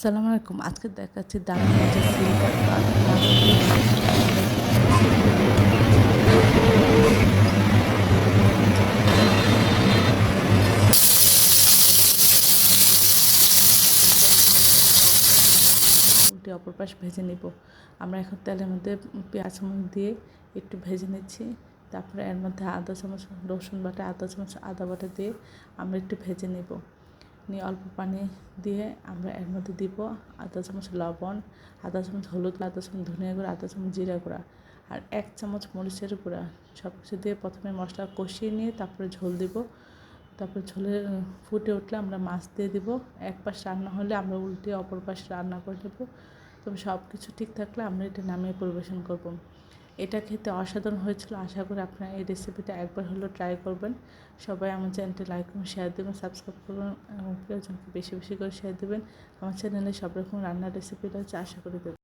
আসসালামু আলাইকুম। আজকে দেখাচ্ছি দারুণ মজার সিলভার কাপ মাছ দিয়ে উল্টে অপর পাশ ভেজে নিব। আমরা এখন তেলের মধ্যে পেঁয়াজ চামচ দিয়ে একটু ভেজে নিচ্ছি। তারপরে এর মধ্যে আধা চামচ রসুন বাটা, আধা চামচ আদা বাটা দিয়ে আমরা একটু ভেজে নিব। নিয়ে অল্প পানি দিয়ে আমরা এর মধ্যে দিব আধা চামচ লবণ, আধা চামচ হলুদ, আধা চামচ ধনিয়া গুঁড়া, আধা চামচ জিরা গুঁড়া আর 1 চামচ মরিচের গুঁড়া। সব কিছু দিয়ে প্রথমে মশলা কষিয়ে নিয়ে তারপরে ঝোল দিব। তারপরে ঝোলে ফুটে উঠলে আমরা মাছ দিয়ে দিব। এক পাশ রান্না হলে আমরা উল্টে অপর পাশ রান্না করে নেব। তবে সব কিছু ঠিক থাকলে আমরা এটা নামিয়ে পরিবেশন করব। এটা খেতে অসাধারণ হয়েছিল। আশা করি আপনারা এই রেসিপিটা একবার হলেও ট্রাই করবেন। সবাই আমার চ্যানেলটি লাইক এবং শেয়ার দেবেন, সাবস্ক্রাইব করবেন এবং প্রিয়জনকে বেশি বেশি করে শেয়ার দেবেন। আমার চ্যানেলে সব রকম রান্নার রেসিপি রয়েছে, আশা করি দেবেন।